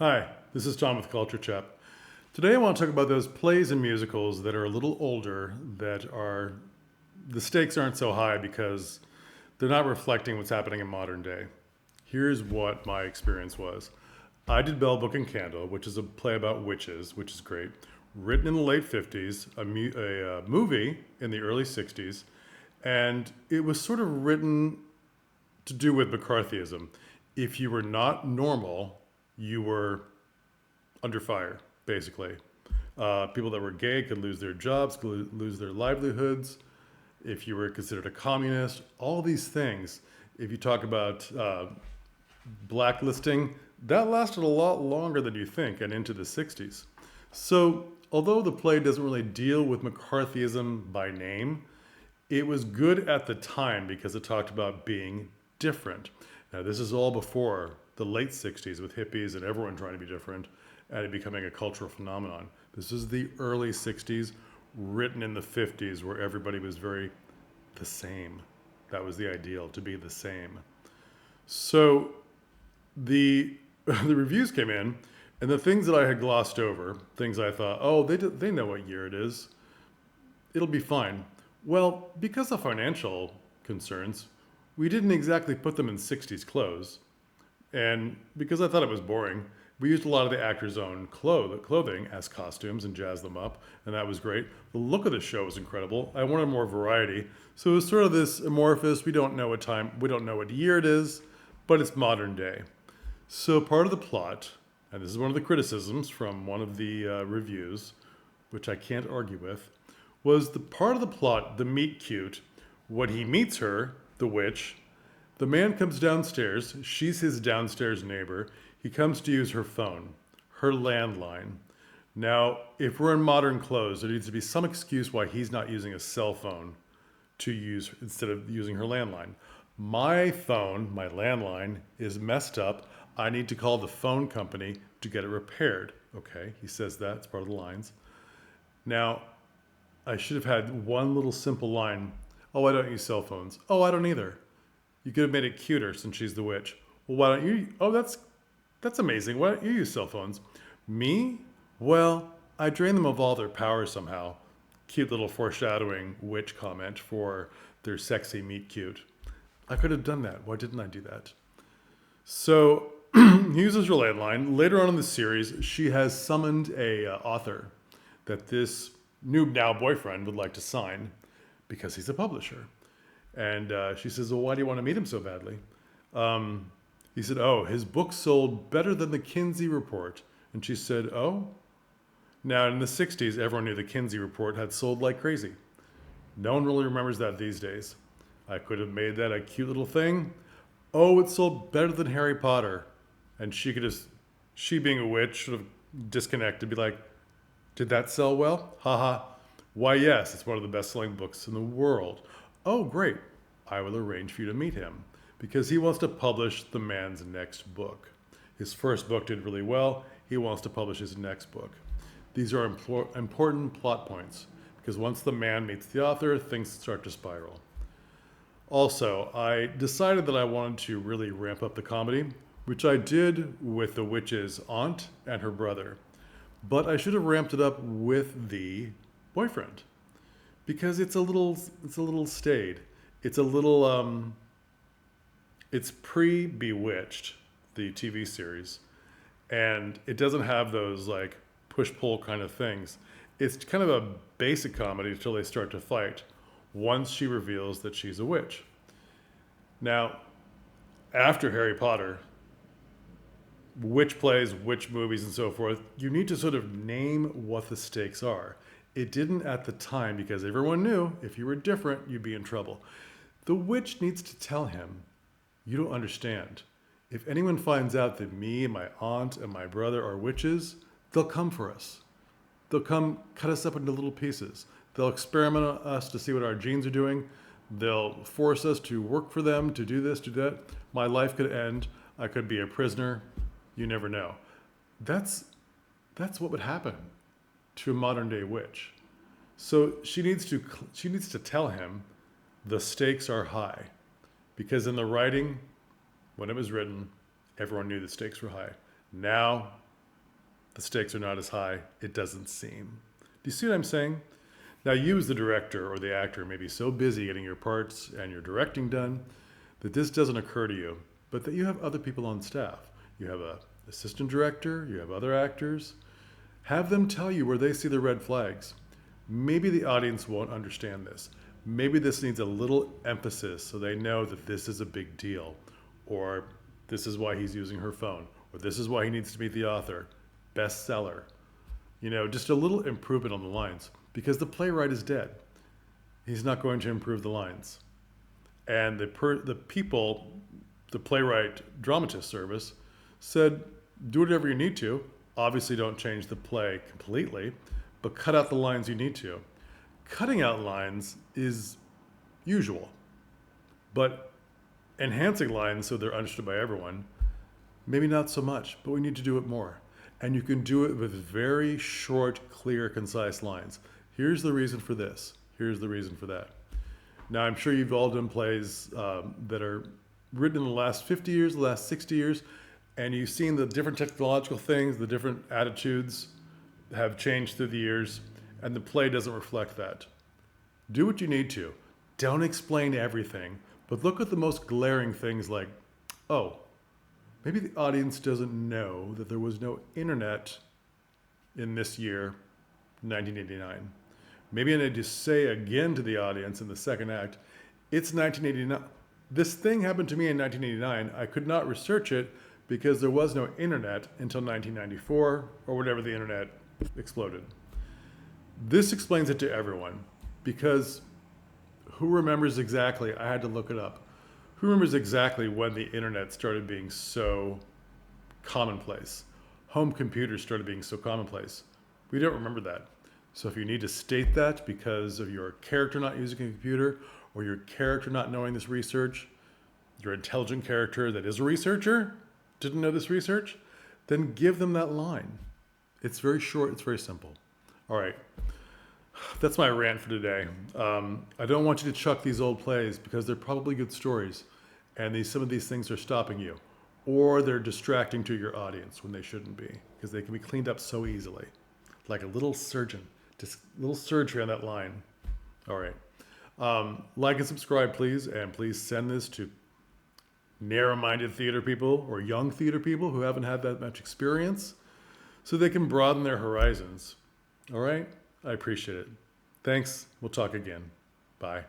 Hi, this is Tom with Chap. Today I want to talk about those plays and musicals that are a little older, the stakes aren't so high because they're not reflecting what's happening in modern day. Here's what my experience was. I did Bell Book and Candle, which is a play about witches, which is great. Written in the late 50s, a movie in the early 60s, and it was sort of written to do with McCarthyism. If you were not normal, you were under fire, basically. People that were gay could lose their jobs, could lose their livelihoods. If you were considered a communist, all these things. If you talk about blacklisting, that lasted a lot longer than you think and into the 60s. So, although the play doesn't really deal with McCarthyism by name, it was good at the time because it talked about being different. Now, this is all before the late 60s with hippies and everyone trying to be different and it becoming a cultural phenomenon. This is the early 60s, written in the 50s, where everybody was very the same. That was the ideal, to be the same. So the the reviews came in, and the things that I had glossed over, things I thought, oh, they know what year it is. It'll be fine. Well, because of financial concerns, we didn't exactly put them in 60s clothes. And because I thought it was boring, we used a lot of the actors' own clothing as costumes and jazzed them up, and that was great. The look of the show was incredible. I wanted more variety, so it was sort of this amorphous. We don't know what year it is, but it's modern day. So part of the plot, and this is one of the criticisms from one of the reviews, which I can't argue with, was the part of the plot, the meet cute, when he meets her, the witch. The man comes downstairs. She's his downstairs neighbor. He comes to use her phone, her landline. Now, if we're in modern clothes, there needs to be some excuse why he's not using a cell phone to use instead of using her landline. My phone, my landline, is messed up. I need to call the phone company to get it repaired. Okay, he says that. It's part of the lines. Now, I should have had one little simple line. Oh, I don't use cell phones. Oh, I don't either. You could have made it cuter since she's the witch. Well, why don't you? Oh, that's amazing. Why don't you use cell phones? Me? Well, I drain them of all their power somehow. Cute little foreshadowing witch comment for their sexy meet cute. I could have done that. Why didn't I do that? So he uses her landline. Later on in the series, she has summoned a author that this new now boyfriend would like to sign because he's a publisher. And she says, well, why do you want to meet him so badly? He said, oh, his book sold better than the Kinsey Report. And she said, oh? Now, in the 60s, everyone knew the Kinsey Report had sold like crazy. No one really remembers that these days. I could have made that a cute little thing. Oh, it sold better than Harry Potter. And she could just, she being a witch, sort of disconnected, be like, did that sell well? Haha. Why, yes, it's one of the best-selling books in the world. Oh, great. I will arrange for you to meet him because he wants to publish the man's next book. His first book did really well. He wants to publish his next book. These are important plot points because once the man meets the author, things start to spiral. Also, I decided that I wanted to really ramp up the comedy, which I did with the witch's aunt and her brother. But I should have ramped it up with the boyfriend because it's a little staid. It's a little it's pre-Bewitched, the TV series, and it doesn't have those like push-pull kind of things. It's kind of a basic comedy until they start to fight once she reveals that she's a witch. Now, after Harry Potter, witch plays, witch movies, and so forth, you need to sort of name what the stakes are. It didn't at the time because everyone knew if you were different, you'd be in trouble. The witch needs to tell him, you don't understand. If anyone finds out that me and my aunt and my brother are witches, they'll come for us. They'll come cut us up into little pieces. They'll experiment on us to see what our genes are doing. They'll force us to work for them, to do this, do that. My life could end. I could be a prisoner. You never know. That's what would happen to a modern day witch. So she needs to tell him the stakes are high because in the writing, when it was written, everyone knew the stakes were high. Now the stakes are not as high. It doesn't seem. Do you see what I'm saying? Now, you as the director or the actor may be so busy getting your parts and your directing done that this doesn't occur to you, but that you have other people on staff. You have an assistant director, you have other actors. Have them tell you where they see the red flags. Maybe the audience won't understand this. Maybe this needs a little emphasis so they know that this is a big deal, or this is why he's using her phone, or this is why he needs to meet the author. Bestseller. Just a little improvement on the lines, because the playwright is dead. He's not going to improve the lines. And the people, the playwright dramatist service, said, do whatever you need to. Obviously don't change the play completely, but cut out the lines you need to. Cutting out lines is usual, but enhancing lines so they're understood by everyone, maybe not so much, but we need to do it more. And you can do it with very short, clear, concise lines. Here's the reason for this. Here's the reason for that. Now, I'm sure you've all done plays that are written in the last 50 years, the last 60 years, and you've seen the different technological things, the different attitudes have changed through the years, and the play doesn't reflect that. Do what you need to. Don't explain everything, but look at the most glaring things like, oh, maybe the audience doesn't know that there was no internet in this year, 1989. Maybe I need to say again to the audience in the second act, it's 1989. This thing happened to me in 1989. I could not research it because there was no internet until 1994 or whatever the internet exploded. This explains it to everyone, because who remembers exactly, I had to look it up, who remembers exactly when the internet started being so commonplace? Home computers started being so commonplace. We don't remember that. So if you need to state that because of your character not using a computer, or your character not knowing this research, your intelligent character that is a researcher didn't know this research, then give them that line. It's very short, it's very simple. All right, that's my rant for today. I don't want you to chuck these old plays because they're probably good stories, and some of these things are stopping you, or they're distracting to your audience when they shouldn't be, because they can be cleaned up so easily, like a little surgeon, just a little surgery on that line. All right, like and subscribe, please, and please send this to narrow-minded theater people or young theater people who haven't had that much experience, so they can broaden their horizons. All right? I appreciate it. Thanks. We'll talk again. Bye.